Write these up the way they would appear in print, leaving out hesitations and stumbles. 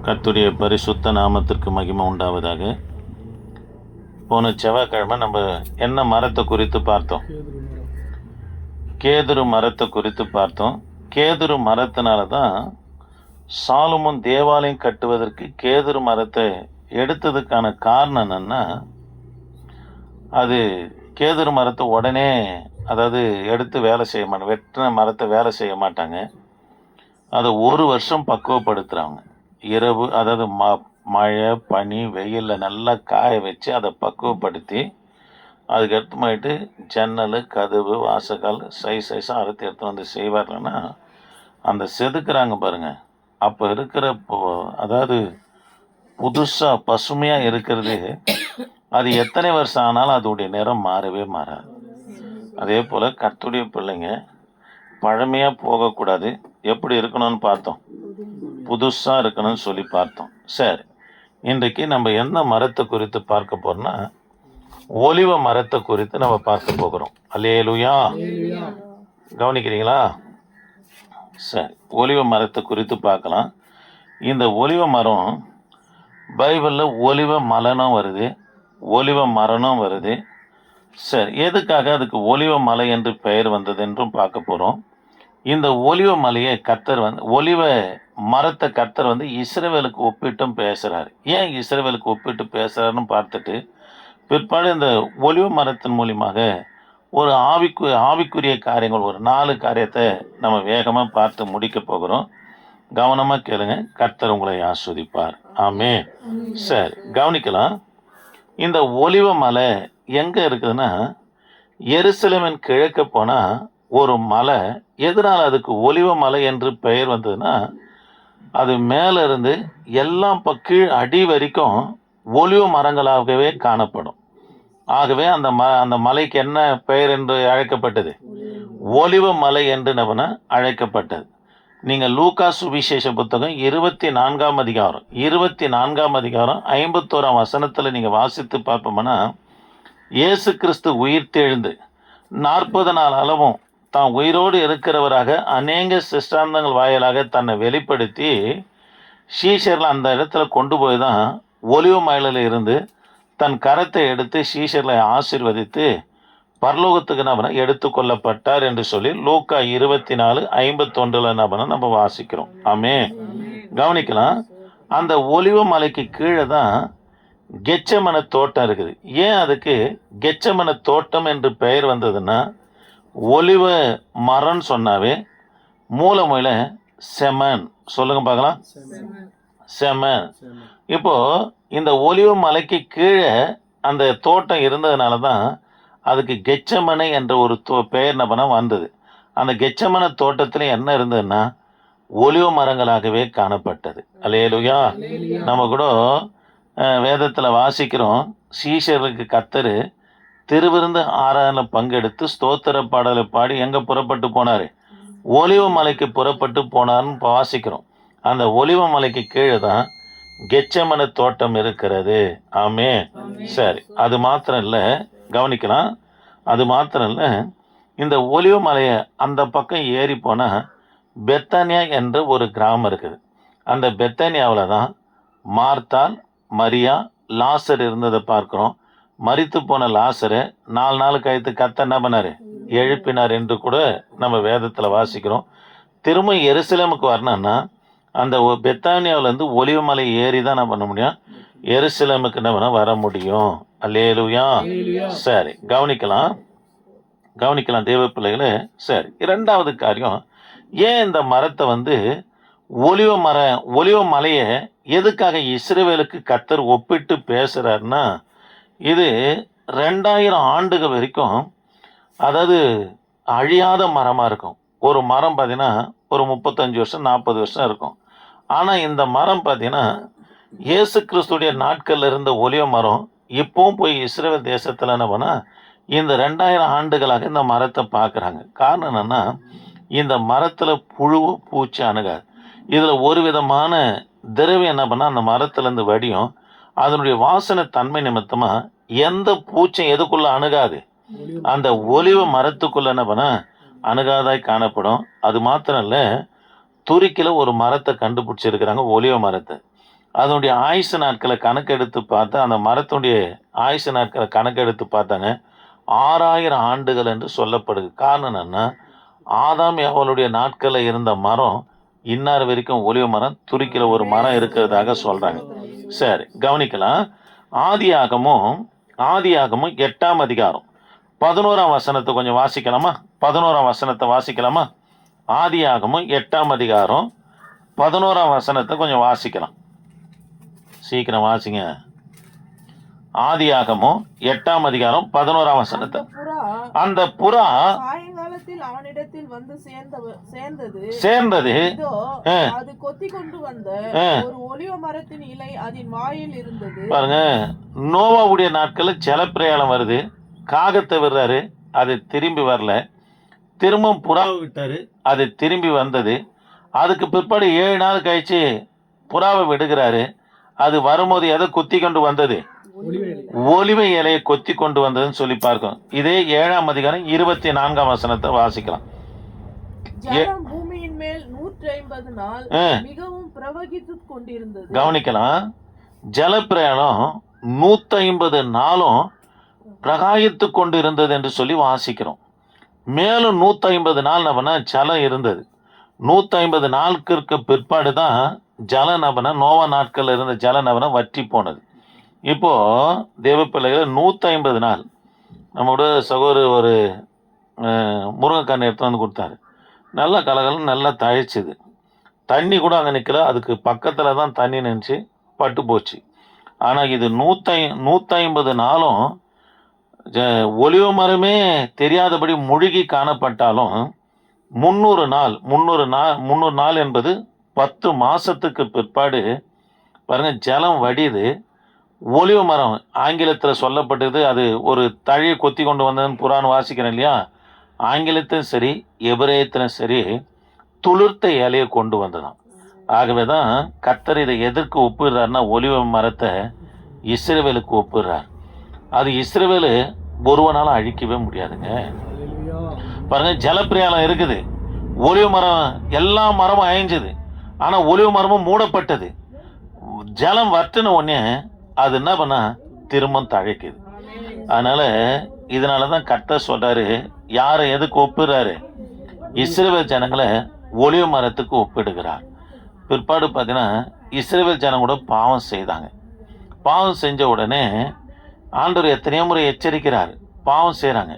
கர்த்தருடைய பரிசுத்த நாமத்திற்கு மகிமை உண்டாவதாக. போன செவ்வாய்க்கிழமை நம்ம என்ன மரத்தை குறித்து பார்த்தோம்? கேதுரு மரத்தை குறித்து பார்த்தோம். கேதுரு மரத்தினால தான் சாலமோன் தேவாலயம் கட்டுவதற்கு கேதுரு மரத்தை எடுத்ததுக்கான காரணம் என்னன்னா, அது கேதுரு மரத்தை உடனே அதாவது எடுத்து வேலை செய்ய மாட்டாங்க, வெட்டின மரத்தை வேலை செய்ய மாட்டாங்க. அதை 1 வருஷம் பக்குவப்படுத்துகிறாங்க. இரவு அதாவது மழை பனி வெயிலில் நல்லா காய வச்சு அதை பக்குவப்படுத்தி அதுக்கடுத்துமாயிட்டு ஜன்னல் கதவு வாசக்கால் சைஸாக அறுத்து எடுத்து வந்து செய்வார்கள்னா, அந்த செதுக்குறாங்க பாருங்கள், அப்போ இருக்கிற அதாவது புதுசாக பசுமையாக இருக்கிறது, அது எத்தனை வருஷம் ஆனாலும் அதோடைய நிறம் மாறவே மாறாது. அதே போல் கர்த்தருடைய பிள்ளைங்க பழமையாக போகக்கூடாது. எப்படி இருக்கணும்னு பார்த்தோம்? புதுசாக இருக்கணும்னு சொல்லி பார்த்தோம். சரி, இன்றைக்கு நம்ம என்ன மரத்தை குறித்து பார்க்க போகிறோம்னா, ஒலிவ மரத்தை குறித்து நம்ம பார்க்க போகிறோம். அல்லேலூயா, கவனிக்கிறீங்களா? சரி, ஒலிவ மரத்தை குறித்து பார்க்கலாம். இந்த ஒலிவ மரம் பைபிளில் ஒலிவ மலனும் வருது, ஒலிவ மரனும் வருது. சரி, எதுக்காக அதுக்கு ஒலிவ மலை என்று பெயர் வந்தது என்றும் பார்க்க போகிறோம். இந்த ஒலிவ மலையை கர்த்தர் ஒலிவ மரத்தை கர்த்தர் இஸ்ரவேலுக்கு ஒப்பிட்டும் பேசுகிறார். ஏன் இஸ்ரவேலுக்கு ஒப்பிட்டு பேசுகிறாருன்னு பார்த்துட்டு பிற்பாடு இந்த ஒலிவ மரத்தின் மூலியமாக ஒரு ஆவிக்குரிய காரியங்கள் ஒரு 4 காரியத்தை நம்ம வேகமாக பார்த்து முடிக்க போகிறோம். கவனமாக கேளுங்க, கர்த்தர் உங்களை ஆஸ்வதிப்பார். ஆமே. சரி, கவனிக்கலாம். இந்த ஒலிவ மலை எங்கே இருக்குதுன்னா, எருசலேமின் கிழக்க போனால் ஒரு மலை. எதனால் அதுக்கு ஒலிவ மலை என்று பெயர் வந்ததுன்னா, அது மேலே இருந்து எல்லாம் கீழ் அடி வரைக்கும் ஒலிவ மரங்களாகவே காணப்படும். ஆகவே அந்த மலைக்கு என்ன பெயர் என்று அழைக்கப்பட்டது? ஒலிவ மலை என்று நம்ம அழைக்கப்பட்டது. நீங்கள் லூக்கா சுவிசேஷ புத்தகம் 24ஆம் அதிகாரம் 51ஆம் வசனத்தில் நீங்கள் வாசித்து பார்ப்போம்னா, இயேசு கிறிஸ்து உயிர்த்தெழுந்து 40 நாள் அளவும் தான் உயிரோடு இருக்கிறவராக அநேக சிஷ்டாந்தங்கள் வாயிலாக தன்னை வெளிப்படுத்தி சீஷரில் அந்த இடத்துல கொண்டு போய் தான் ஒலிவ மலையில் இருந்து தன் கரத்தை எடுத்து சீஷர்களை ஆசீர்வதித்து பரலோகத்துக்கு எடுத்து கொள்ளப்பட்டார் என்று சொல்லி லூக்கா 24:51 நம்ம வாசிக்கிறோம். ஆமே. கவனிக்கலாம். அந்த ஒலிவ மலைக்கு கீழே தான் கெச்சமன தோட்டம் இருக்குது. ஏன் அதுக்கு கெச்சமன தோட்டம் என்று பெயர் வந்ததுன்னா, ஒலிவ மரம்னு சொன்னாவே மூலமொழியில செமன். சொல்லுங்க பார்க்கலாம். செமன். இப்போ இந்த ஒலிவ மலைக்கு கீழே அந்த தோட்டம் இருந்ததுனால தான் அதுக்கு கெச்சமனை என்ற ஒரு பெயர் வந்தது. அந்த கெச்சமன தோட்டத்தில் என்ன இருந்ததுன்னா, ஒலிவ மரங்களாகவே காணப்பட்டது. அல்லேலூயா. நம்ம கூட வேதத்தில் வாசிக்கிறோம், சீஷருக்கு கர்த்தர் திருவிருந்து ஆராதனையில் பங்கெடுத்து ஸ்தோத்திர பாடலை பாடி எங்கே புறப்பட்டு போனார்? ஒலிவ மலைக்கு புறப்பட்டு போனார்னு வாசிக்கிறோம். அந்த ஒலிவ மலைக்கு கீழே தான் கெச்சமன தோட்டம் இருக்கிறது. ஆமே. சரி, அது மாத்திரம் இல்லை, கவனிக்கலாம். அது மாத்திரம் இல்லை, இந்த ஒலிவ மலையை அந்த பக்கம் ஏறி போனால் பெத்தானியா என்ற ஒரு கிராமம் இருக்குது. அந்த பெத்தானியாவில் தான் மார்த்தாள், மரியா, லாசர் இருந்ததை பார்க்குறோம். மரித்து போன லாசரை 4 நாள் கழித்து கர்த்தர் என்ன பண்ணார்? எழுப்பினார் என்று கூட நம்ம வேதத்தில் வாசிக்கிறோம். திரும்ப எருசலேமுக்கு வரணும்னா அந்த பெத்தானியாவிலேருந்து ஒலிவ மலை ஏறி தான் என்ன பண்ண முடியும்? எருசலேமுக்கு என்ன வர முடியும்? அல்லேலூயா. சரி, கவனிக்கலாம் தேவ பிள்ளைகளே. சரி, 2வது காரியம், ஏன் இந்த மரத்தை ஒலிவ மலையை எதுக்காக இஸ்ரவேலுக்கு கர்த்தர் ஒப்பிட்டு பேசுகிறாருன்னா, இது 2000 ஆண்டுகள் வரைக்கும் அதாவது அழியாத மரமாக இருக்கும். ஒரு மரம் பார்த்தீங்கன்னா ஒரு 35 வருஷம் 40 வருஷம் இருக்கும். ஆனால் இந்த மரம் பார்த்தீங்கன்னா இயேசு கிறிஸ்துடைய நாட்களில் இருந்த ஒலிவ மரம் இப்போவும் போய் இஸ்ரவேல் தேசத்தில் என்ன பண்ணால் இந்த 2000 ஆண்டுகளாக இந்த மரத்தை பார்க்குறாங்க. காரணம் என்னென்னா, இந்த மரத்தில் புழு பூச்சி அணுகாது. இதில் ஒரு விதமான திரவியம் என்ன பண்ணால் அந்த மரத்துலேருந்து வடியும். அதனுடைய வாசனை தன்மை நிமித்தமாக எந்த பூச்சும் எதுக்குள்ளே அணுகாது? அந்த ஒலிவ மரத்துக்குள்ளே என்ன பண்ண அணுகாதாய் காணப்படும். அது மாத்திரம் இல்லை, துருக்கியில் ஒரு மரத்தை கண்டுபிடிச்சிருக்கிறாங்க, ஒலிவ மரத்தை. அதனுடைய ஆயுசு நாட்களை கணக்கெடுத்து பார்த்தா, அந்த மரத்துடைய ஆயுசு நாட்களை கணக்கெடுத்து பார்த்தாங்க 6000 ஆண்டுகள் என்று சொல்லப்படுது. காரணம் என்னன்னா, ஆதாம் ஏவாளுடைய நாட்களில் இருந்த மரம் இன்னார் வரைக்கும் ஒலிவ மரம் துருக்கிற ஒரு மரம் இருக்கிறதாக சொல்றாங்க. சரி, கவனிக்கலாம். ஆதியாகமும் 8ஆம் அதிகாரம் 11ஆம் வசனத்தை கொஞ்சம் வாசிக்கலாமா? 11ஆம் வசனத்தை வாசிக்கலாமா? ஆதியாகமும் 8ஆம் அதிகாரம் 11ஆம் வசனத்தை கொஞ்சம் வாசிக்கலாம். சீக்கிரம் வாசிங்க. ஆதியாகமும் 8ஆம் அதிகாரம் 11ஆம் வசனத்தை. அந்த புறா சாயங்காலத்தில் அவனிடத்தில் வந்து சேர்ந்தது. அது கொத்தி கொண்டு வந்த ஒரு ஒலிவ மரத்தின் இலை அதன் வாயில் இருந்தது. பாருங்க, நோவாவுடைய நாட்கள்ல ஜலப்பிரயாணம் வருது. காகத்தை விடுறாரு, அது திரும்பி வரல. திரும்பவும் புறாவை விட்டாரு, அது திரும்பி வந்தது. அதுக்கு பிற்பாடு 7 நாள் கழிச்சு புறாவை விடுகிறாரு. அது வரும்போது எதை கொத்தி கொண்டு வந்தது? ஒலிவ இலையை கொத்தி கொண்டு வந்ததுன்னு சொல்லி பார்க்கணும். இதே 7ஆம் அதிகாரம் 24ஆம் வசனத்தை வாசிக்கலாம். பூமியின் மேல் 150 நாள் மிகவும் பிரவகித்துக் கொண்டிருந்தது. கவனிக்கலாம், ஜலப்பிரயாணம் 150 நாளும் பிரகாயித்து கொண்டு இருந்தது என்று சொல்லி வாசிக்கிறோம். மேலும் 150 நாள் நபனா ஜலம் இருந்தது. 150 நாட்களுக்கு பிற்பாடு தான் ஜல நபனை, நோவா நாட்களில் இருந்த ஜல நபனை வற்றி போனது. இப்போ தேவ பிள்ளைகள் 150 நாள் நம்மளோட சகோதரர் ஒரு முருங்கைக்கண்ணை எடுத்து வந்து கொடுத்தாரு. நல்லா கலகலம் நல்லா தழைச்சிது. தண்ணி கூட அங்கே நிற்கல, அதுக்கு பக்கத்தில் தான் தண்ணி நினச்சி பட்டு போச்சு. ஆனால் இது 150 நாளும் ஒலிவ மரமே தெரியாதபடி முழுகி காணப்பட்டாலும் 300 நாள் என்பது 10 மாசத்துக்கு பிற்பாடு பாருங்க ஜலம் வடிது. ஒலிவ மரம் ஆங்கிலத்தில் சொல்லப்பட்டது, அது ஒரு தழையை கொத்தி கொண்டு வந்ததுன்னு புறான்னு வாசிக்கிறேன் இல்லையா? ஆங்கிலத்திலும் சரி எபிரேயத்திலும் சரி துளிர்த்த இலையை கொண்டு வந்ததான். ஆகவே தான் கர்த்தர் இதை எதற்கு ஒப்பிடுறாருன்னா, ஒலிவ மரத்தை இஸ்ரவேலுக்கு ஒப்பிடுறார். அது இஸ்ரவேலு ஒருவனால அழிக்கவே முடியாதுங்க. பாருங்க, ஜலப்பிரயாணம் இருக்குது, ஒலிவ மரம் எல்லா மரமும் அழிஞ்சது. ஆனால் ஒலிவ மரமும் மூடப்பட்டது. ஜலம் வற்றின உடனே அது என்ன பண்ணா திரும்ப தழைக்குது. அதனால இதனால தான் கர்த்தர் சொல்றாரு, யாரை எதுக்கு ஒப்பிடுறாரு? இஸ்ரவேல் ஜனங்களை ஒலிவ மரத்துக்கு ஒப்பிடுகிறார். பிற்பாடு பார்த்தீங்கன்னா இஸ்ரவேல் ஜனம் கூட பாவம் செய்தாங்க. பாவம் செஞ்ச உடனே ஆண்டவர் எத்தனையோ முறை எச்சரிக்கிறார். பாவம் செய்கிறாங்க.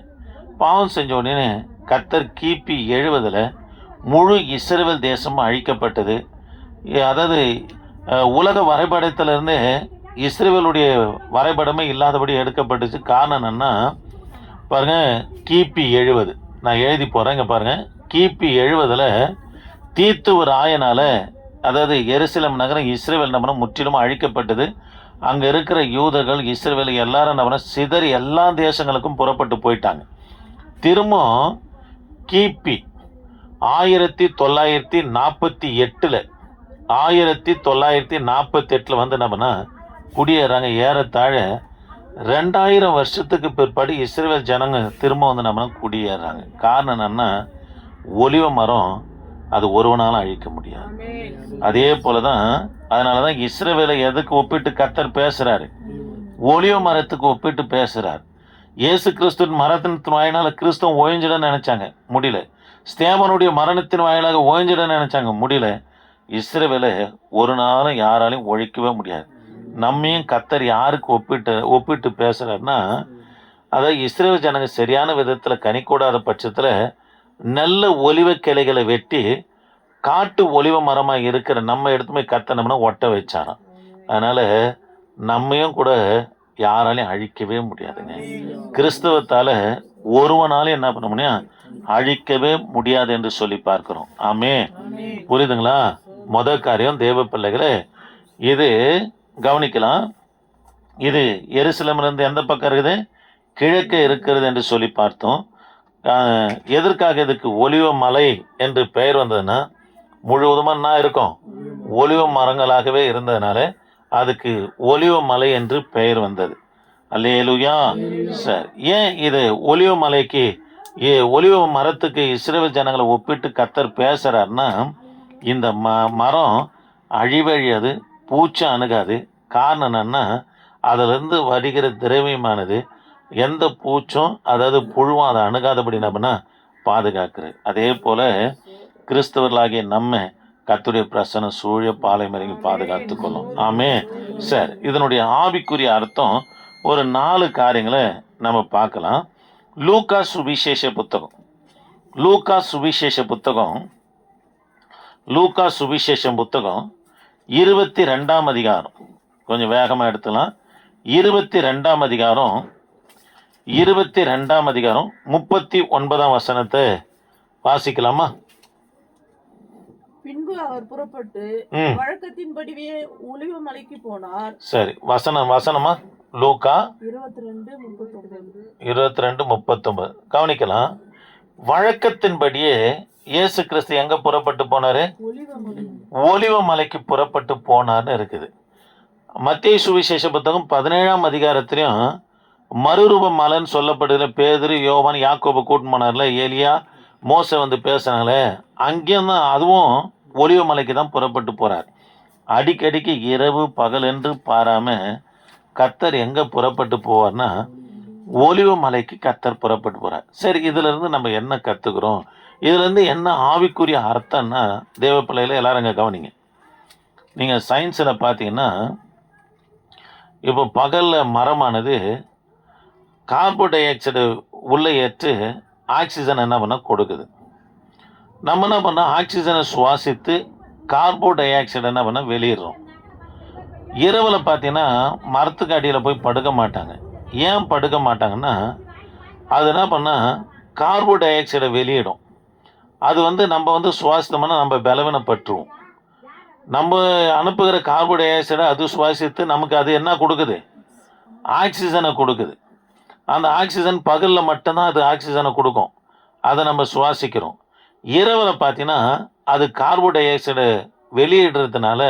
பாவம் செஞ்ச உடனே கர்த்தர் கிபி 70 முழு இஸ்ரவேல் தேசமும் அழிக்கப்பட்டது. அதாவது உலக வரைபடத்திலிருந்து இஸ்ரவேலுடைய வரைபடமே இல்லாதபடி எடுக்கப்பட்டுச்சு. காரணம் என்னன்னா பாருங்க, கிபி 70 நான் எழுதி போகிறேன். இங்கே பாருங்கள், கிபி 70 தீத்து ஒரு ஆயனால, அதாவது எருசலேம் நகரம் இஸ்ரவேல் நகரம் முற்றிலும் அழிக்கப்பட்டது. அங்கே இருக்கிற யூதர்கள் இஸ்ரவேல் எல்லாரும் என்ன சிதறி எல்லா தேசங்களுக்கும் புறப்பட்டு போயிட்டாங்க. திரும்ப கிபி 1948 வந்து என்னன்னா குடியேறாங்க. ஏறத்தாழ 2000 வருஷத்துக்கு பிற்பாடு இஸ்ரவேல் ஜனங்க திரும்ப வந்து நம்ம குடியேறாங்க. காரணம் என்னன்னா, ஒலிவ மரம் அது ஒருவனாலும் அழிக்க முடியாது. அதே போலதான், அதனாலதான் இஸ்ரவேலை எதுக்கு ஒப்பிட்டு கர்த்தர் பேசுறாரு? ஒலிவ மரத்துக்கு ஒப்பிட்டு பேசுறார். இயேசு கிறிஸ்துவின் மரத்தின் வாயினால கிறிஸ்தவம் ஓய்ஞ்சிட நினைச்சாங்க, முடியல. ஸ்தேவானுடைய மரணத்தின் வாயிலாக ஓய்ஞ்சிட நினைச்சாங்க, முடியல. இஸ்ரவேலை ஒரு நாளும் யாராலையும் ஒழிக்கவே முடியாது. நம்மையும் கர்த்தர் யாருக்கு ஒப்பிட்டு பேசுறாருன்னா, அதாவது இஸ்ரவேல் ஜனங்க சரியான விதத்தில் கனிக்கூடாத பட்சத்தில் நல்ல ஒலிவ கிளைகளை வெட்டி காட்டு ஒலிவ மரமாக இருக்கிற நம்ம எடுத்து போய் கர்த்தனம்னா ஒட்ட வச்சாராம். அதனால் நம்மையும் கூட யாராலையும் அழிக்கவே முடியாதுங்க. கிறிஸ்தவத்தால் ஒருவனாலும் என்ன பண்ண முடியும்? அழிக்கவே முடியாது என்று சொல்லி பார்க்கிறோம். ஆமே, புரியுதுங்களா? முதல் காரியம் தேவ பிள்ளைகளே, இது கவனிக்கலாம். இது எருசலேமிலிருந்து எந்த பக்கம் இருக்குது? கிழக்கே இருக்கிறது என்று சொல்லி பார்த்தோம். எதற்காக இதுக்கு ஒலிவ மலை என்று பெயர் வந்ததுன்னா, முழுவதுமாக என்ன இருக்கும்? ஒலிவ மரங்களாகவே இருந்ததுனால அதுக்கு ஒலிவ மலை என்று பெயர் வந்தது. அல்லேலூயா. சார், ஏன் இது ஒலிவ மலைக்கு ஒலிவ மரத்துக்கு இஸ்ரவேல் ஜனங்களை ஒப்பிட்டு கர்த்தர் பேசுறாருன்னா, இந்த மரம் அழிவழியாது, பூச்சி அணுகாது. காரணம் என்னன்னா, அதிலிருந்து வருகிற திரவியமானது எந்த பூச்சும் அதாவது புழுவும் அதை அணுகாதபடி நம்ம பாதுகாக்கிறது. அதே போல் கிறிஸ்தவர்களாகிய நம்ம கர்த்தருடைய பிரசன்னம் சூழ பாலைமறைக்கு பாதுகாத்து கொள்ளும். ஆமே. சரி, இதனுடைய ஆவிக்குரிய அர்த்தம் ஒரு 4 காரியங்களை நம்ம பார்க்கலாம். லூக்கா சுவிசேஷ புத்தகம், லூக்கா சுவிசேஷம் புத்தகம் 22ஆம் அதிகாரம், கொஞ்சம் வேகமாக எடுத்துலாம். 22ஆம் அதிகாரம் 39ஆம் வசனத்தை வாசிக்கலாமா? பின்பு அவர் புறப்பட்டு வழக்கத்தின்படியே ஒலிவ மலைக்கு போனார். சரி, வசனமா? லூக்கா 22:39. கவனிக்கலாம். வழக்கத்தின்படியே இயேசு கிறிஸ்து எங்க புறப்பட்டு போனாரு? ஒலிவ மலைக்கு புறப்பட்டு போனார்னு இருக்குது. மத்தேயு சுவிசேஷ புத்தகம் 17ஆம் அதிகாரத்திலையும் மறுரூப மலைன்னு சொல்லப்படுகிற பேதுரு, யோவான், யாக்கோபு கூட்டு போனார்ல, ஏலியா, மோசை வந்து பேசுனாங்களே, அங்கேயும் தான் அதுவும் ஒலிவ மலைக்கு தான் புறப்பட்டு போறார். அடிக்கடிக்கு இரவு பகல் என்று பாராம கர்த்தர் எங்க புறப்பட்டு போவார்னா ஒலிவ மலைக்கு கர்த்தர் புறப்பட்டு போறார். சரி, இதுல இருந்து நம்ம என்ன கத்துக்கிறோம்? இதுல இருந்து என்ன ஆவிக்குரிய அர்த்தம்னா, தேவ பிள்ளையில எல்லாரும் இங்க கவனிங்க. நீங்க சயின்ஸ்ல பாத்தீங்கன்னா, இப்போ பகல்ல மரமானது கார்பன் டை ஆக்சைடு உள்ள ஏற்று ஆக்சிஜன் என்ன பண்ண கொடுக்குது. நம்ம என்ன பண்ணோம்? ஆக்சிஜனை சுவாசித்து கார்பன் டை ஆக்சைடு என்ன பண்ண வெளியிடுறோம். இரவில் பார்த்தீங்கன்னா மரத்துக்கு அடியில் போய் படுக்க மாட்டாங்க. ஏன் படுக்க மாட்டாங்கன்னா, அது என்ன பண்ணால் கார்பன் டை ஆக்சைடை வெளியிடும். அது வந்து நம்ம சுவாசித்தோம்னா நம்ம பலவீனப்பட்டுருவோம். நம்ம அனுப்புகிற கார்பன் டை ஆக்சைடை அது சுவாசித்து நமக்கு அது என்ன கொடுக்குது? ஆக்சிஜனை கொடுக்குது. அந்த ஆக்சிஜன் பகலில் மட்டும்தான் அது ஆக்சிஜனை கொடுக்கும். அதை நம்ம சுவாசிக்கிறோம். இரவில் பார்த்தீங்கன்னா அது கார்பன் டை ஆக்சைடை வெளியிடுறதுனால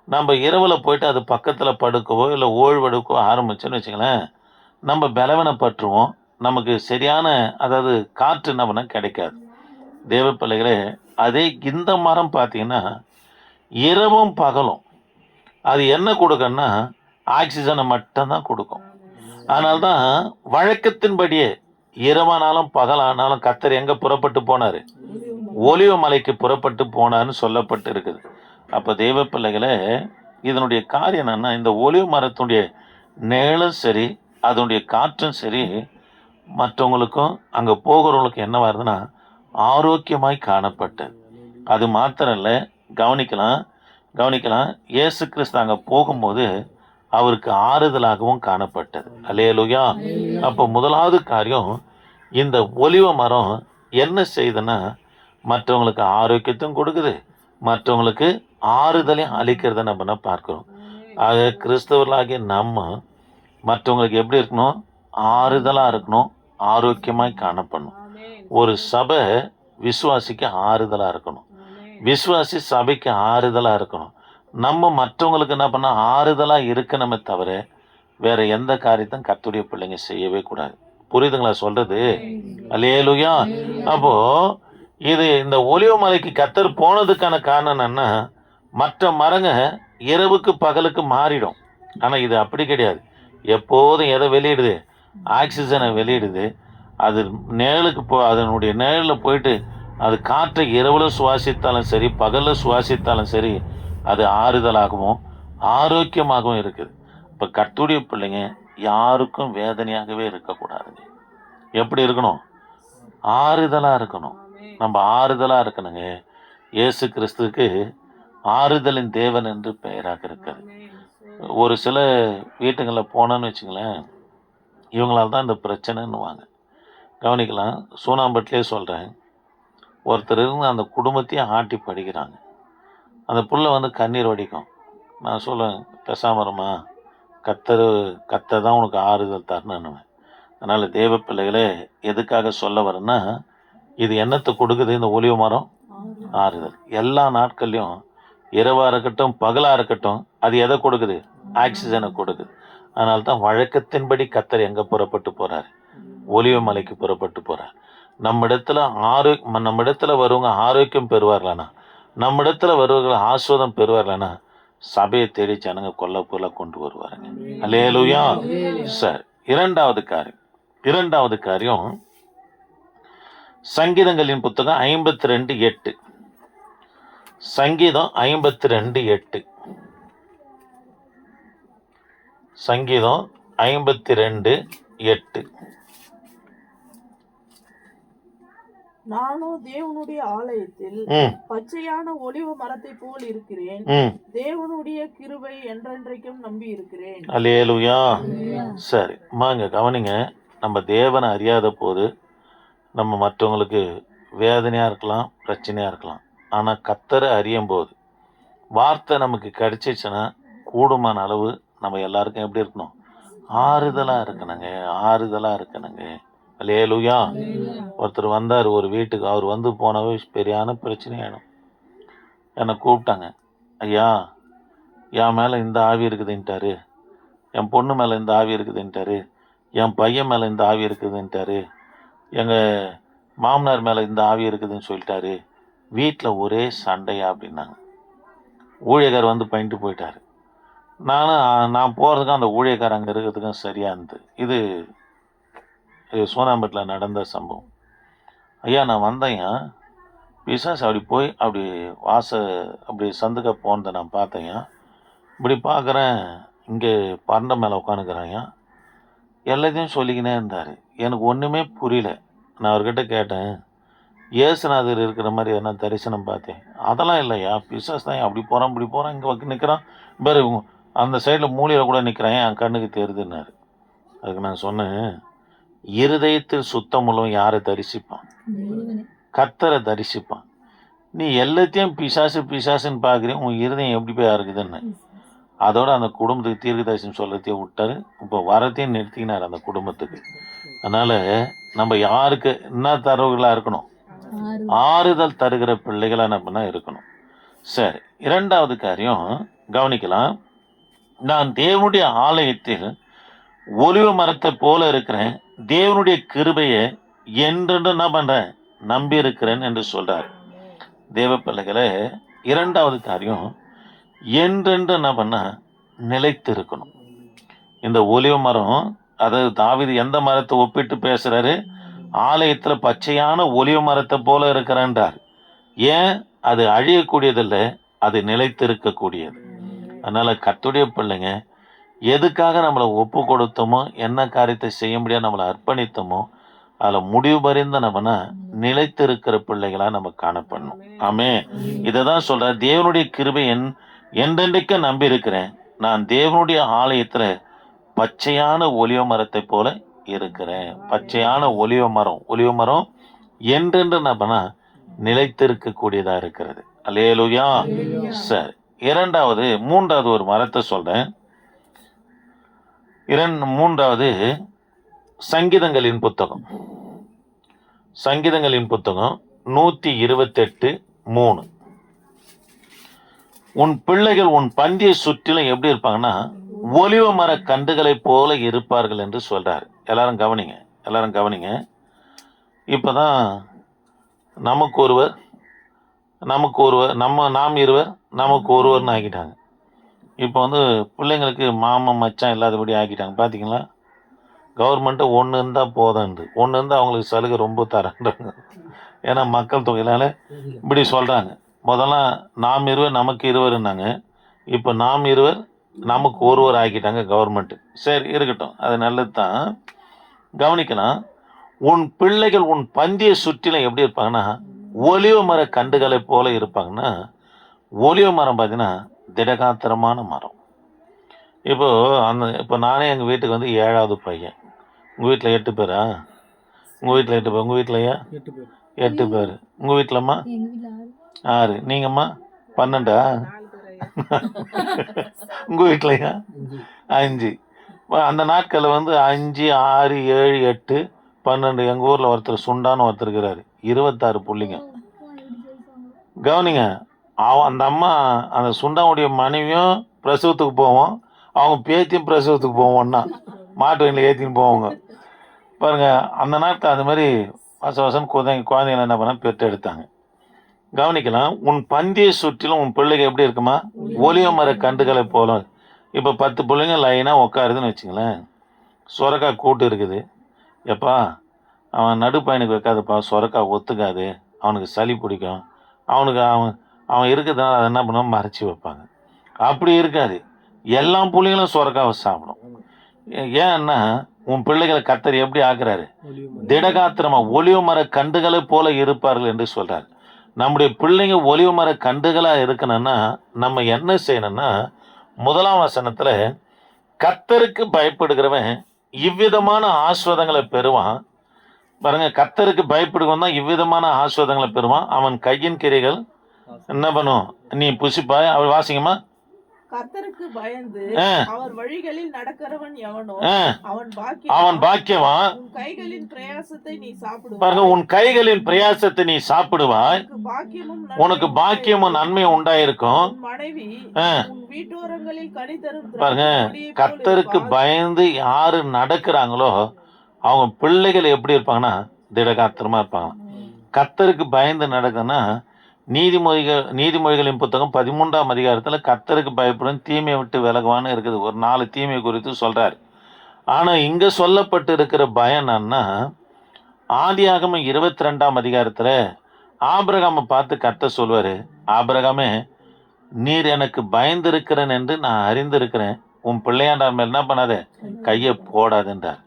நம்ம இரவில் போயிட்டு அது பக்கத்தில் படுக்கவோ இல்லை ஓய்வெடுக்கவோ ஆரம்பிச்சோன்னு வச்சுங்களேன், நம்ம பலவீனப்பட்டுருவோம். நமக்கு சரியான அதாவது காற்று என்ன பண்ண கிடைக்காது. தேவ பிள்ளைகளே, அதே இந்த மரம் பார்த்தீங்கன்னா இரவும் பகலும் அது என்ன கொடுக்குன்னா ஆக்சிஜனை மட்டும்தான் கொடுக்கும். அதனால்தான் வழக்கத்தின்படியே இரவானாலும் பகலானாலும் கர்த்தர் எங்கே புறப்பட்டு போனார்? ஒலிவ மலைக்கு புறப்பட்டு போனார்னு சொல்லப்பட்டு இருக்குது. அப்போ தேவ பிள்ளைகளே, இதனுடைய காரியம் என்னன்னா, இந்த ஒலிவ மரத்துடைய நிழலும் சரி அதனுடைய காற்றும் சரி மற்றவங்களுக்கும் அங்கே போகிறவங்களுக்கும் என்ன வருதுன்னா ஆரோக்கியமாய் காணப்பட்டது. அது மாத்திரம் இல்லை, கவனிக்கலாம். இயேசு கிறிஸ்து அங்கே போகும்போது அவருக்கு ஆறுதலாகவும் காணப்பட்டது. அல்லேலூயா. அப்போ முதலாவது காரியம், இந்த ஒலிவ மரம் என்ன செய்யுதுன்னா மற்றவங்களுக்கு ஆரோக்கியத்தையும் கொடுக்குது, மற்றவங்களுக்கு ஆறுதலையும் அளிக்கிறத நம்ம பார்க்கிறோம். ஆக கிறிஸ்தவர்களாகிய நம்ம மற்றவங்களுக்கு எப்படி இருக்கணும்? ஆறுதலாக இருக்கணும், ஆரோக்கியமாய் காணப்படணும். ஒரு சபை விசுவாசிக்கு ஆறுதலாக இருக்கணும், விசுவாசி சபைக்கு ஆறுதலாக இருக்கணும். நம்ம மற்றவங்களுக்கு என்ன பண்ணால் ஆறுதலாக இருக்கணுமே தவிர வேற எந்த காரியத்தையும் கர்த்தருடைய பிள்ளைங்க செய்யவே கூடாது. புரியுதுங்களா சொல்றது? அல்லேலூயா. அப்போ இது இந்த ஒலிவ மலைக்கு கர்த்தர் போனதுக்கான காரணம் என்னன்னா, மற்ற மரங்க இரவுக்கு பகலுக்கு மாறிடும். ஆனால் இது அப்படி கிடையாது. எப்போதும் எதை வெளியிடுது? ஆக்சிஜனை வெளியிடுது. அது நிழலுக்கு அதனுடைய நிழலில் போயிட்டு அது காற்றை இரவில் சுவாசித்தாலும் சரி பகலில் சுவாசித்தாலும் சரி அது ஆறுதலாகவும் ஆரோக்கியமாகவும் இருக்குது. இப்போ கர்த்தருடைய பிள்ளைங்க யாருக்கும் வேதனையாகவே இருக்கக்கூடாதுங்க. எப்படி இருக்கணும்? ஆறுதலாக இருக்கணும். நம்ம ஆறுதலாக இருக்கணுங்க. இயேசு கிறிஸ்துவுக்கு ஆறுதலின் தேவன் என்று பெயராக இருக்கிறது. ஒரு சில வீட்டுங்களில் போனோன்னு வச்சுங்களேன், இவங்களால் தான் இந்த பிரச்சனைன்னுவாங்க. கவனிக்கலாம். சூனாம்பட்டிலே சொல்கிறேன், ஒருத்தர் இருந்து அந்த குடும்பத்தையும் ஆட்டி படிக்கிறாங்க. அந்த புள்ள கண்ணீர் வடிக்கும். நான் சொல்லுவேன், பேசாமரமா, கத்த தான் உனக்கு ஆறுதல் தரணுன்னுவேன். அதனால் தேவ பிள்ளைகளே, எதுக்காக சொல்ல வரேன்னா, இது என்னத்தை கொடுக்குது? இந்த ஒலிவ மரம் ஆறுதல். எல்லா நாட்கள்லையும் இரவாக இருக்கட்டும் பகலாக இருக்கட்டும் அது எதை கொடுக்குது? ஆக்சிஜனை கொடுக்குது. அதனால தான் வழக்கத்தின்படி கர்த்தர் எங்கே புறப்பட்டு போகிறார்? ஒலிவ மலைக்கு புறப்பட்டு போகிறார். நம்மிடத்தில் வருவங்க ஆரோக்கியம் பெறுவார்களானா, நம்மிடத்தில் வருவர்கள் ஆஸ்வாதம் பெறுவார்களானா, சபையை தேடி ஜனங்க கொல்ல கொண்டு வருவாருங்க. அல்லேலூயா. சரி, இரண்டாவது காரியம் சங்கீதங்களின் புத்தகம் 52:8. சங்கீதம் 52:8. சங்கீதம் 52:8. நானோ தேவனுடைய ஆலயத்தில் பச்சையான ஒலிவ மரத்தை போல் இருக்கிறேன். தேவனுடைய கிருபை என்றென்றைக்கும் நம்பி இருக்கிறேன். அல்லேலூயா. சரி, வாங்க கவனிங்க. நம்ம தேவனை அறியாத போது நம்ம மற்றவங்களுக்கு வேதனையா இருக்கலாம், பிரச்சனையா இருக்கலாம். ஆனா கர்த்தரை அறியும் போது வார்த்தை நமக்கு கிடைச்சிச்சுன்னா கூடுமான அளவு நம்ம எல்லாருக்கும் எப்படி இருக்கணும்? ஆறுதலா இருக்கணுங்க. அல்லேலூயா. ஒருத்தர் வந்தார் ஒரு வீட்டுக்கு. அவர் வந்து போனவே பெரியான பிரச்சனையாயிடும். என்னை கூப்பிட்டாங்க. ஐயா, என் மேலே இந்த ஆவி இருக்குதுன்ட்டாரு, என் பொண்ணு மேலே இந்த ஆவி இருக்குதுன்ட்டாரு, என் பையன் மேலே இந்த ஆவி இருக்குதுன்ட்டாரு, எங்கள் மாமனார் மேலே இந்த ஆவி இருக்குதுன்னு சொல்லிட்டாரு, வீட்டில் ஒரே சண்டையா அப்படின்னாங்க. ஊழியக்கார் வந்து பண்ணிட்டு போயிட்டார். நான் போகிறதுக்கும் அந்த ஊழியக்கார் அங்கே இருக்கிறதுக்கும் சரியாக இருந்தது. இது சோனாம்பேட்டில் நடந்த சம்பவம். ஐயா, நான் வந்தேங்க, பிசாசு அப்படி அப்படி சந்துக்க போனதை நான் பார்த்தேங்க. இப்படி பார்க்குறேன், இங்கே பரண்டை மேலே உட்காந்துக்கிறேங்க. எல்லாத்தையும் சொல்லிக்கினே இருந்தார். எனக்கு ஒன்றுமே புரியல. நான் அவர்கிட்ட கேட்டேன், இயேசுநாதர் இருக்கிற மாதிரி என்ன தரிசனம் பார்த்தேன்? அதெல்லாம் இல்லையா, பிசாசு தான் அப்படி போகிறான் இப்படி போகிறான், இங்கே நிற்கிறான் பாரு, அந்த சைடில் மூலையில் கூட நிற்கிறான், என் கண்ணுக்கு தெரியுதுன்னாரு. அதுக்கு நான் சொன்னேன், இருதயத்தில் சுத்தமுள்ளவன் யாரை தரிசிப்பான்? கர்த்தரை தரிசிப்பான். நீ எல்லாத்தையும் பிசாசுன்னு பார்க்குறேன், உன் இருதயம் எப்படி போய் இருக்குதுன்னு. அதோட அந்த குடும்பத்துக்கு தீர்க்க தரிசனம் சொல்லத்தையும் விட்டாரு. இப்போ வரத்தையும் நிறுத்தினார் அந்த குடும்பத்துக்கு. அதனால நம்ம யாருக்கு என்ன தரவுகளாக இருக்கணும்? ஆறுதல் தருகிற பிள்ளைகளா நம்ம இருக்கணும். சரி, இரண்டாவது காரியம் கவனிக்கலாம். நான் தேவனுடைய ஆலயத்தில் ஒலிவ மரத்தை போல இருக்கிறேன், தேவனுடைய கிருபையை என்றென்று என்ன பண்றேன்? நம்பி இருக்கிறேன் என்று சொல்றார். தேவ பிள்ளைகளை, இரண்டாவது காரியம் என்றென்று என்ன பண்ண? நிலைத்து இருக்கணும். இந்த ஒலிவ மரம், அதாவது தாவீது எந்த மரத்தை ஒப்பிட்டு பேசுறாரு? ஆலயத்துல பச்சையான ஒலிவ மரத்தை போல இருக்கிறான்றார். ஏன்? அது அழியக்கூடியதில்ல, அது நிலைத்து இருக்கக்கூடியது. அதனால கர்த்தருடைய பிள்ளைங்க, எதுக்காக நம்மளை ஒப்பு கொடுத்தோமோ, என்ன காரியத்தை செய்ய முடியாது நம்மளை அர்ப்பணித்தோமோ, அதில் முடிவு பறிந்த நம்மனா நிலைத்து இருக்கிற பிள்ளைகளா நம்ம காணப்படணும். ஆமே. இதை தான் சொல்ற, தேவனுடைய கிருபை என்றென்றைக்கு நம்பி இருக்கிறேன், நான் தேவனுடைய ஆலயத்துல பச்சையான ஒலிவ மரத்தை போல இருக்கிறேன். பச்சையான ஒலிவ மரம் என்றென்று நம்மனா நிலைத்திருக்கக்கூடியதா இருக்கிறது. அல்லேலூயா. சரி, மூன்றாவது ஒரு மரத்தை சொல்றேன். மூன்றாவது சங்கீதங்களின் புத்தகம் 128:3. உன் பிள்ளைகள் உன் பந்தியை சுற்றிலும் எப்படி இருப்பாங்கன்னா ஒலிவ மர கண்டுகளை போல இருப்பார்கள் என்று சொல்றாரு. எல்லாரும் கவனிங்க. இப்பதான் நாம் இருவர் நமக்கு ஒருவர்னு ஆக்கிட்டாங்க. இப்போ பிள்ளைங்களுக்கு மாமன் மச்சான் இல்லாதபடி ஆக்கிட்டாங்க. பார்த்தீங்களா? கவர்மெண்ட்டு ஒன்று இருந்தால் போதுண்டு, ஒன்று இருந்தால் அவங்களுக்கு சலுகை ரொம்ப தரேன்றாங்க. ஏன்னா மக்கள் தொகையினால இப்படி சொல்கிறாங்க. முதல்ல நாம் இருவர் நமக்கு இருவருன்னாங்க, இப்போ நாம் இருவர் நமக்கு ஒருவர் ஆக்கிட்டாங்க கவர்மெண்ட்டு. சரி, இருக்கட்டும், அது நல்லது தான். கவனிக்கலாம். உன் பிள்ளைகள் உன் பந்தியை சுற்றிலும் எப்படி இருப்பாங்கன்னா ஒலிவ மர கண்டுகளை போல இருப்பாங்கன்னா, ஒலிவ மரம் பார்த்தீங்கன்னா திடகாத்திரமான மரம். இப்போ நானே எங்கள் வீட்டுக்கு 7வது பையன். உங்கள் வீட்டில் 8 பேரா? உங்கள் வீட்டில் 8 பேர். உங்கள் வீட்டிலையா? 8 பேர். உங்கள் வீட்டிலம்மா 6. நீங்கம்மா 12ஆ? உங்கள் வீட்டிலையா? 5. அந்த நாட்களில் 5, 6, 7, 8, 12. எங்கள் ஊரில் ஒருத்தர் சுண்டான்னு ஒருத்தர் இருக்கிறாரு, 26 பிள்ளைங்க. கவனிங்க, அந்த அம்மா அந்த சுண்டாவுடைய மனைவியும் பிரசவத்துக்கு போவோம், அவங்க பேத்தியும் பிரசவத்துக்கு போவோம்னா மாட்டு வண்டியில் ஏற்றின்னு போவாங்க பாருங்க. அந்த நாட்டில் அது மாதிரி வசம் குழந்தைங்களை என்ன பண்ண பெற்று எடுத்தாங்க. கவனிக்கலாம். உன் பந்தியை சுற்றிலும் உன் பிள்ளைங்க எப்படி இருக்குமா? ஒலிவ மர கண்டுகளை போல. இப்போ 10 பிள்ளைங்க லைனாக உட்காருதுன்னு வச்சுங்களேன். சொரக்காய் கூட்டு இருக்குது. எப்பா அவன் நடுப்பயனுக்கு வைக்காதப்பா, சொரக்காய் ஒத்துக்காது, அவனுக்கு சளி பிடிக்கும், அவனுக்கு அவன் இருக்கிறதுனால அதை என்ன பண்ணுவான், மறைச்சி வைப்பாங்க. அப்படி இருக்காது. எல்லா பிள்ளைங்களும் சொரக்காவை சாப்பிடும். ஏன்னா உன் பிள்ளைகளை கர்த்தர் எப்படி ஆக்குறாரு? திடகாத்திரமா ஒலிவ மர கண்டுகளை போல இருப்பார்கள் என்று சொல்றாரு. நம்முடைய பிள்ளைங்க ஒலிவ மர கண்டுகளா இருக்கணும்னா நம்ம என்ன செய்யணும்னா, 1ஆம் வசனத்துல கர்த்தருக்கு பயப்படுகிறவன் இவ்விதமான ஆஸ்வாதங்களை பெறுவான். பாருங்க, கர்த்தருக்கு பயப்படுவன் தான் இவ்விதமான ஆஸ்வாதங்களை பெறுவான். அவன் கையின் கிரைகள் என்ன பண்ணும்? நீ புசிப்பாய். அவள் வாசிங்கம்மா. கர்த்தருக்கு பயந்து அவர் வழிகளில் நடக்கிறவன் எவனோ அவன் பாக்கியவான். உன் கைகளின் பிரயாசத்தை நீ சாப்பிடுவாய். பாருங்க, உன் கைகளின் பிரயாசத்தை நீ சாப்பிடுவாய். உனக்கு பாக்கியமும் நன்மையும் உண்டாயிருக்கும். மனைவி உன் வீட்டோரங்களில் கனி தரும். பாருங்க, கர்த்தருக்கு பயந்து யாரு நடக்கிறாங்களோ அவங்க பிள்ளைகள் எப்படி இருப்பாங்கன்னா திடகாத்திரமா இருப்பாங்க. கர்த்தருக்கு பயந்து நடக்கன்னா நீதிமொழிகளின் புத்தகம் 13ஆம் அதிகாரத்தில் கர்த்தருக்கு பயப்படும் தீமையை விட்டு விலகுவான்னு இருக்குது. ஒரு 4 தீமை குறித்து சொல்றாரு. ஆனா இங்க சொல்லப்பட்டு இருக்கிற பயம் என்னன்னா, ஆதியாகமம் 22ஆம் அதிகாரத்துல ஆபிரகாமை பார்த்து கர்த்தர் சொல்வாரு, ஆபிரகாமே நீர் எனக்கு பயந்திருக்கிறேன் என்று நான் அறிந்திருக்கிறேன், உன் பிள்ளையாண்டார் மேல் என்ன பண்ணாத, கையை போடாதுன்றார்.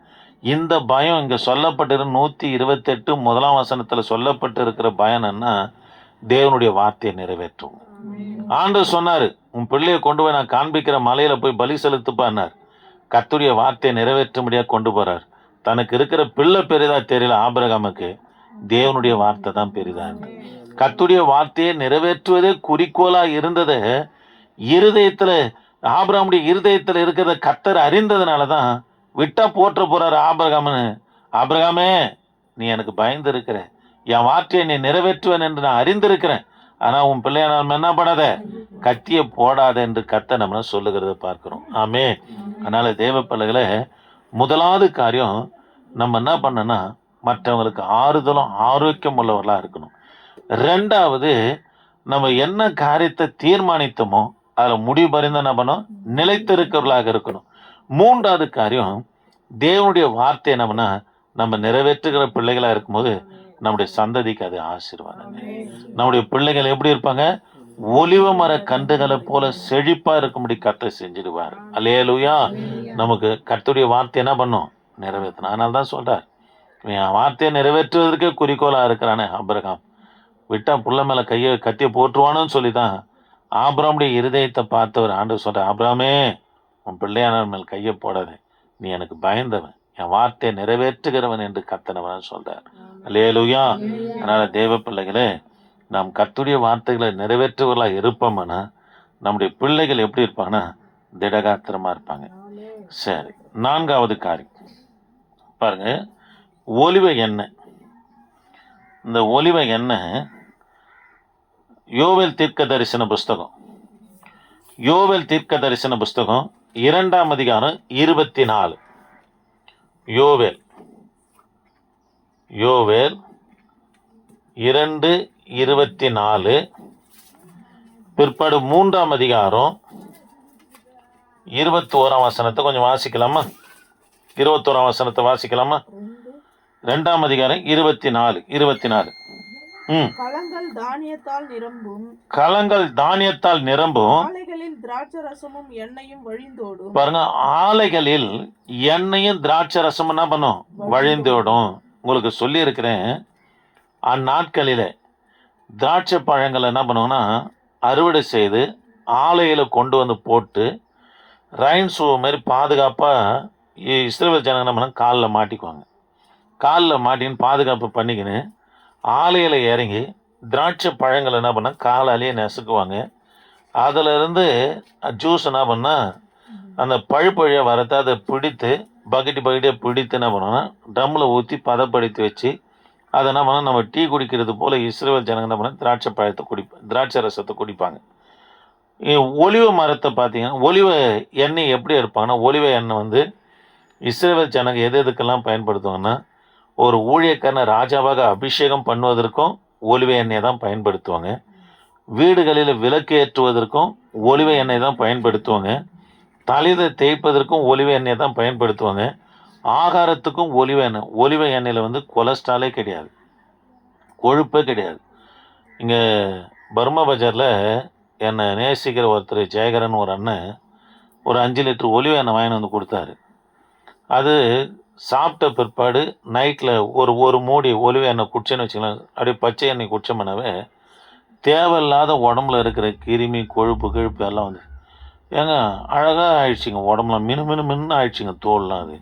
இந்த பயம் இங்க சொல்லப்பட்டிரு 128 1ஆம் வசனத்துல சொல்லப்பட்டு இருக்கிற பயம்னா தேவனுடைய வார்த்தையை நிறைவேற்றும். ஆண்டவர் சொன்னாரு, உன் பிள்ளையை கொண்டு போய் நான் காண்பிக்கிற மலையில போய் பலி செலுத்துப்பார். கர்த்தருடைய வார்த்தையை நிறைவேற்றும்படியா கொண்டு போறார். தனக்கு இருக்கிற பிள்ளை பெரிதா தெரியல ஆபிரகாமுக்கு, தேவனுடைய வார்த்தை தான் பெரிதா. கர்த்தருடைய வார்த்தையை நிறைவேற்றுவதே குறிக்கோளா இருந்தது. இருதயத்துல ஆபிரகாமுடைய இருதயத்துல இருக்கிறத கர்த்தர் அறிந்ததுனாலதான் விட்டா போற்ற போறாரு ஆபிரகாம்னு. ஆபிரகாமே நீ எனக்கு பயந்து இருக்கிற, என் வார்த்தையை நீ நிறைவேற்றுவேன் என்று நான் அறிந்திருக்கிறேன், ஆனா உன் பிள்ளைய நம்ம என்ன பண்ணாத, கத்திய போடாத என்று கர்த்தர் நம்ம சொல்லுகிறத பார்க்கிறோம். ஆமே. அதனால தேவ பிள்ளைகளை முதலாவது காரியம் நம்ம என்ன பண்ணனா, மற்றவங்களுக்கு ஆறுதலும் ஆரோக்கியம் உள்ளவர்களா இருக்கணும். 2வது, நம்ம என்ன காரியத்தை தீர்மானித்தோமோ அதுல முடிவு பறிந்து என்ன பண்ணோம், நிலைத்திருக்கிறவர்களாக இருக்கணும். 3வது காரியம், தேவனுடைய வார்த்தை என்னன்னா நம்ம நிறைவேற்றுகிற பிள்ளைகளா இருக்கும்போது நம்முடைய சந்ததிக்கு அது ஆசீர்வாதம். நம்முடைய பிள்ளைகள் எப்படி இருப்பாங்க? ஒலிவ மர கண்டுகளை போல செழிப்பா இருக்கும்படி கர்த்தர் செஞ்சிடுவார். அல்லேலூயா. நமக்கு கர்த்தருடைய வார்த்தை என்ன பண்ணும், நிறைவேற்றணும். அதனால தான் சொல்றார், என் வார்த்தையை நிறைவேற்றுவதற்கே குறிக்கோளா இருக்கிறானே ஆபிரகாம், விட்டா புள்ள மேல கத்திய போட்டுருவானு சொல்லிதான் ஆபிரகாமுடைய இருதயத்தை பார்த்தவர் ஆண்டவர் சொல்ற, ஆபிரகாமே உன் பிள்ளையான மேல் கையை போடாது, நீ எனக்கு பயந்தவன், என் வார்த்தையை நிறைவேற்றுகிறவன் என்று கர்த்தர் சொல்றார். அல்லேலூயா. அதனால தேவ பிள்ளைகளே, நாம் கர்த்தருடைய வார்த்தைகளை நிறைவேற்றுவர்களா இருப்போம்னா நம்முடைய பிள்ளைகள் எப்படி இருப்பாங்கன்னா திடகாத்திரமா இருப்பாங்க. சரி, 4வது காரியம் பாருங்க, ஒலிவ எண்ணெய். இந்த ஒலிவ எண்ணெய் யோவேல் தீர்க்க தரிசன புஸ்தகம் 2ஆம் அதிகாரம் 24. யோவேல் 2:24. பிற்பாடு 3ஆம் அதிகாரம் 21ஆம் வசனத்தை கொஞ்சம் வாசிக்கலாமா? 21ஆம் வசனத்தை வாசிக்கலாமா? 2ஆம் அதிகாரம் 24. களங்கள் தானியத்தால் நிரம்பும். ஆலைகளில் திராட்சரசமும் எண்ணெயும் வழிந்தோடும். பாருங்க, ஆலைகளில் எண்ணெயும் திராட்சரசமும் என்ன பண்ணும், வழிந்தோடும். உங்களுக்கு சொல்லி இருக்கிறேன், அந்நாட்களில திராட்சை பழங்களை என்ன பண்ணுவோம்னா அறுவடை செய்து ஆலையில கொண்டு வந்து போட்டு ரைன் ஷூ மாதிரி பாதுகாப்பாக இஸ்ரவேல் ஜனங்க என்ன பண்ண காலில் மாட்டிக்குவாங்க. காலில் மாட்டின்னு பாதுகாப்பு பண்ணிக்கின்னு ஆலையில் இறங்கி திராட்சை பழங்களை என்ன பண்ணால் காலாலேயே நெசுக்குவாங்க. அதிலிருந்து ஜூஸ் என்ன பண்ணால் அந்த பழுப்பழியாக வரத்தை அதை பிடித்து பக்கெட்டியாக பிடித்து என்ன பண்ணோன்னா ட்ரம்மில் ஊற்றி பதப்படுத்தி வச்சு அதை என்ன பண்ணால் நம்ம டீ குடிக்கிறது போல் இஸ்ரவேல் ஜனங்க என்ன பண்ணால் திராட்சை பழத்தை திராட்சை ரசத்தை குடிப்பாங்க. ஒலிவ மரத்தை பார்த்தீங்கன்னா ஒலிவ எண்ணெய் எப்படி எடுப்பாங்கன்னா, ஒலிவ எண்ணெய் இஸ்ரவேல் ஜனங்க எதுக்கெல்லாம் பயன்படுத்துவாங்கன்னா, ஒரு ஊழியக்காரனை ராஜாவாக அபிஷேகம் பண்ணுவதற்கும் ஒலிவ எண்ணெய் தான் பயன்படுத்துவாங்க. வீடுகளில் விளக்கு ஏற்றுவதற்கும் ஒலிவ எண்ணெய் தான் பயன்படுத்துவாங்க. தலையில் தேய்ப்பதற்கும் ஒலிவ எண்ணெய் தான் பயன்படுத்துவாங்க. ஆகாரத்துக்கும் ஒலிவ எண்ணெயில் கொலஸ்ட்ராலே கிடையாது, கொழுப்பே கிடையாது. இங்கே பர்மா பஜாரில் என்னை நேசிக்கிற ஒருத்தர் ஜெயகரன் ஒரு அண்ணன் ஒரு 5 லிட்டர் ஒலிவ எண்ணெய் வாங்கிட்டு கொடுத்தாரு. அது சாப்பிட்ட பிற்பாடு நைட்டில் ஒரு மூடி ஒலிவ எண்ணெய் குடிச்சேன்னு வச்சுக்கலாம், அப்படியே பச்சை எண்ணெய் குடிச்சோம்னாவே தேவையில்லாத உடம்புல இருக்கிற கிருமி கொழுப்பு எல்லாம் ஏங்க அழகாக ஆயிடுச்சுங்க, உடம்புலாம் மின்னு ஆயிடுச்சுங்க, தோல்லாம். அது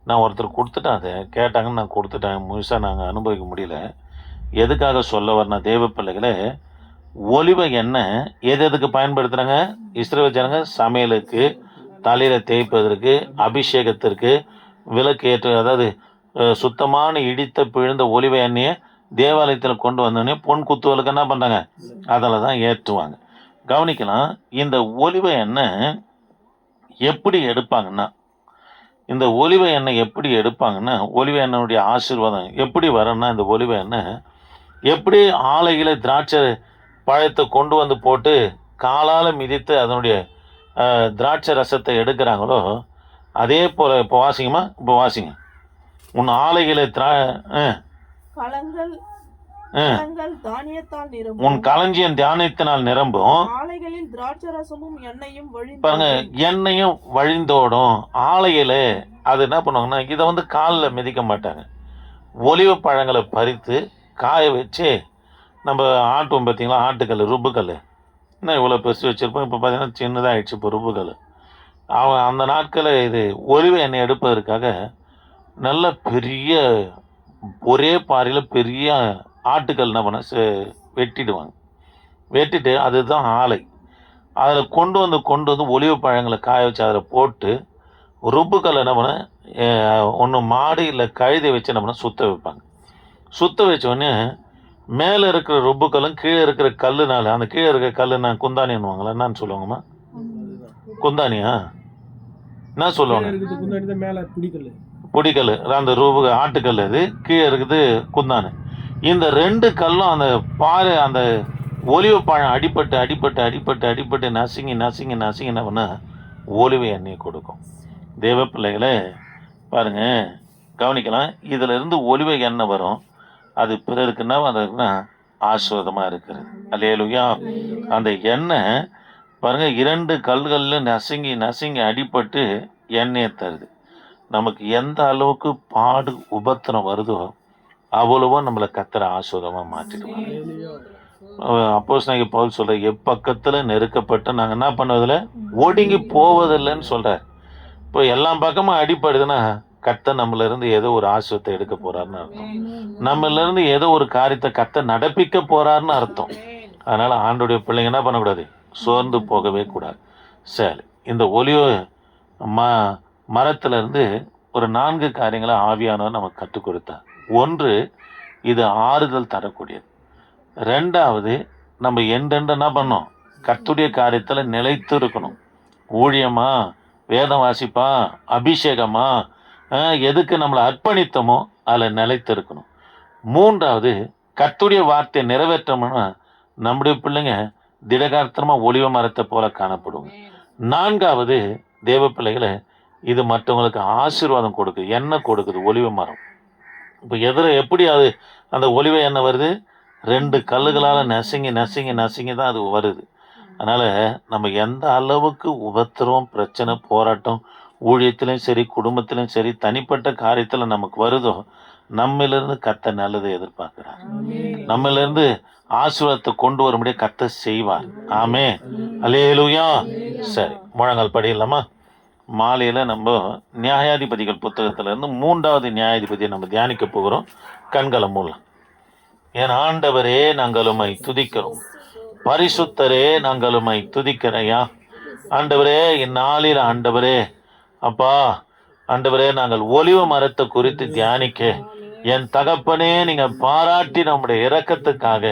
நான் ஒருத்தர் கொடுத்துட்டேன், அதை கேட்டாங்கன்னு நான் கொடுத்துட்டேன். முழுசாக நாங்கள் அனுபவிக்க முடியல. எதுக்காக சொல்ல வரனா தேவ பிள்ளைகளே, ஒலிவ எண்ணெய் எதுக்கு பயன்படுத்துகிறாங்க இஸ்ரவேல் ஜனங்க? சமையலுக்கு, தலையில் தேய்ப்பதற்கு, அபிஷேகத்திற்கு, விளக்கு ஏற்று, அதாவது சுத்தமான இடித்த பிழிந்த ஒலிவ எண்ணெயை தேவாலயத்தில் கொண்டு வந்தோடனே பொன் குத்துவலுக்கு என்ன பண்ணுறாங்க, அதில் தான் ஏற்றுவாங்க. கவனிக்கலாம், இந்த ஒலிவ எண்ணெய் எப்படி எடுப்பாங்கன்னா, ஒலிவ எண்ணெயுடைய ஆசீர்வாதம் எப்படி வரும்னா, இந்த ஒலிவ எண்ணெய் எப்படி ஆலையில் திராட்சை பழத்தை கொண்டு வந்து போட்டு காலால் மிதித்து அதனுடைய திராட்சை ரசத்தை எடுக்கிறாங்களோ அதே போல் இப்போ வாசிங்க. உன் ஆலைகளை உன் களஞ்சியம் தானியத்தினால் நிரம்பும், ஆலைகளில் திராட்சரசமும் எண்ணெயும் பாருங்க, எண்ணெயும் வழிந்தோடும். ஆலையில அது என்ன பண்ணுவாங்கன்னா, இதை காலில் மிதிக்க மாட்டாங்க. ஒலிவ பழங்களை பறித்து காய வச்சு நம்ம ஆட்டுவோம் பார்த்தீங்களா, ஆட்டுக்கல், ருப்புக்கல். இன்னும் இவ்வளோ பெருசு வச்சுருப்போம், இப்போ பார்த்தீங்கன்னா சின்னதாக ஆயிடுச்சு இப்போ ருப்புக்கல். அந்த நாட்களில் இது ஒலிவ எண்ணெய் எடுப்பதற்காக நல்ல பெரிய ஒரே பாறையில் பெரிய ஆட்டுக்கல் என்ன பண்ண வெட்டிடுவாங்க. வெட்டிட்டு அதுதான் ஆலை. அதில் கொண்டு வந்து ஒலிவ பழங்களை காய வச்சு அதில் போட்டு ருப்புக்கல் என்ன பண்ண ஒன்று மாடு இல்லை கழுதை வச்சு என்ன பண்ண சுத்த வைப்பாங்க. சுத்த வச்சோடனே மேலே இருக்கிற ருப்புக்கல்லும் கீழே இருக்கிற கல்லுனால, அந்த கீழே இருக்கிற கல்லு நான் குந்தானின்னுவாங்களா, என்னன்னு சொல்லுவாங்கம்மா? குந்தானியா என்ன சொல்லுவாங்க? புடிக்கல், அந்த ஆட்டுக்கல். அது கீழே இருக்குது குந்தானு. இந்த 2 கல்லும் அந்த பாறை, அந்த ஒலிவ பழம் அடிப்பட்டு நசுங்கி என்ன பண்ண ஒலிவ எண்ணெய் கொடுக்கும். தேவ பிள்ளைகளை பாருங்க, கவனிக்கலாம். இதுல இருந்து ஒலிவ எண்ணெய் வரும். அது பிறருக்குன்னா அதுக்குன்னா ஆசீர்வாதமாக இருக்கிறது. அல்லேலூயா. அந்த எண்ணெய் பாருங்க 2 கல்களில் நசுங்கி அடிபட்டு எண்ணெயை தருது. நமக்கு எந்த அளவுக்கு பாடு உபத்திரம் வருதோ அவ்வளவோ நம்மளை கர்த்தர் ஆசீர்வாதமாக மாற்றிடுவாங்க. அப்போஸ்தலனாகிய பவுல் சொல்ற, எப்பக்கத்தில் நெருக்கப்பட்டு நாங்கள் என்ன பண்ணுவதில்லை, ஒடுங்கி போவதில்லைன்னு சொல்கிறார். இப்போ எல்லா பக்கமும் அடிப்படுதுன்னா கர்த்தர் நம்மளிருந்து ஏதோ ஒரு ஆசீர்வாதத்தை எடுக்க போறாருன்னு அர்த்தம். நம்மளிருந்து ஏதோ ஒரு காரியத்தை கர்த்தர் நடப்பிக்க போறாருன்னு அர்த்தம். அதனால ஆண்டோடைய பிள்ளைங்க என்ன பண்ணக்கூடாது, சோர்ந்து போகவே கூடாது. சரி, இந்த ஒலிவ மரத்திலிருந்து ஒரு 4 காரியங்களை ஆவியானவர் நமக்கு கற்றுக் கொடுத்தார். 1, இது ஆறுதல் தரக்கூடியது. 2வது, நம்ம என்றென்று என்ன பண்ணோம், கர்த்தருடைய காரியத்தில் நிலைத்து இருக்கணும். ஊழியமா, வேதம் வாசிப்பா, அபிஷேகமா, எதுக்கு நம்மளை அர்ப்பணித்தோமோ அதில் நிலைத்து இருக்கணும். 3வது, கர்த்தருடைய வார்த்தையை நிறைவேற்றோம்னா நம்முடைய பிள்ளைங்க திடகார்த்தமாக ஒலிவ மரத்தை போல காணப்படுவோம். 4வது, தேவ பிள்ளைகளை, இது மற்றவங்களுக்கு ஆசீர்வாதம் கொடுக்குது, எண்ணெய் கொடுக்குது ஒலிவ மரம். இப்போ எப்படி அது அந்த ஒலிவ எண்ணெய் வருது, 2 கல்லுகளால் நசுங்கி தான் அது வருது. அதனால் நம்ம எந்த அளவுக்கு உபத்திரம், பிரச்சனை, போராட்டம் ஊழியத்திலையும் சரி, குடும்பத்திலையும் சரி, தனிப்பட்ட காரியத்தில் நமக்கு வருதோ நம்மளிருந்து கர்த்தர் நல்லதை எதிர்பார்க்கிறார். நம்மளிருந்து ஆசீர்வாதத்தை கொண்டு வரும்படியே கர்த்தர் செய்வார். ஆமே, அல்லேலூயா. சரி, முழங்கால் படியில்லாமா? மாலையில் நம்ம நியாயாதிபதிகள் புத்தகத்திலேருந்து 3வது நியாயாதிபதியை நம்ம தியானிக்க போகிறோம். கண்களை மூலம். என் ஆண்டவரே, நாங்கள் உம்மை துதிக்கிறோம். பரிசுத்தரே, நாங்கள் உம்மை துதிக்கிறையா. ஆண்டவரே, இந்நாளில் ஆண்டவரே, அப்பா ஆண்டவரே, நாங்கள் ஒலிவ மரத்தை குறித்து தியானிக்க என் தகப்பனே, நீங்கள் பாராட்டி நம்முடைய இரக்கத்துக்காக,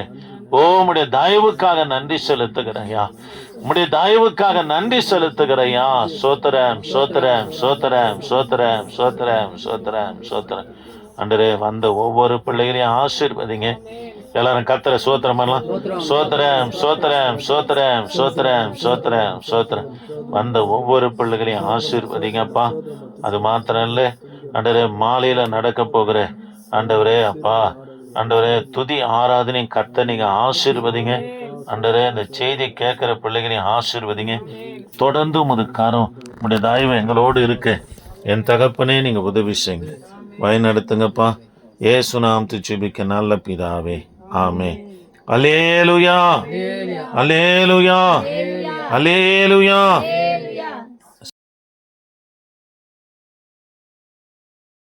உம்முடைய தயவுக்காக நன்றி செலுத்துகிறையா. உம்முடைய தயவுக்காக நன்றி செலுத்துகிறையா. சோத்திரம் சோத்திரம் சோத்திரம் சோத்திரம் சோத்திரம் சோத்திரம் சோத்திரம். ஆண்டவரே, வந்த ஒவ்வொரு பிள்ளைகளையும் ஆசீர்வதிங்க. எல்லாரும் கர்த்தரை சோத்திரம் பண்ணலாம். சோத்திரம் சோத்திரம் சோத்திரம் சோத்திரம் சோத்திரம் சோத்திரம். வந்த ஒவ்வொரு பிள்ளைகளையும் ஆசீர்வதிங்கப்பா. அது மாத்திரம் இல்லை ஆண்டவரே, மாலையில நடக்க போகிற ஆண்டவரே அப்பா, ஆண்டவரே துதி ஆராதனையும் கர்த்தர் நீங்க ஆசீர்வதிங்க. ஆண்டவரே இந்த செய்தி கேட்கிற பிள்ளைகளையும் ஆசீர்வதிங்க. தொடர்ந்து உமது காரம் உடைய தயவு எங்களோடு இருக்க என் தகப்பனே நீங்க உதவி செய்யுங்க, வழி நடத்துங்கப்பா. இயேசு நாமத்தை ஜெபிக்க நல்ல பிதாவே, ஆமென். அல்லேலூயா அல்லேலூயா அல்லேலூயா.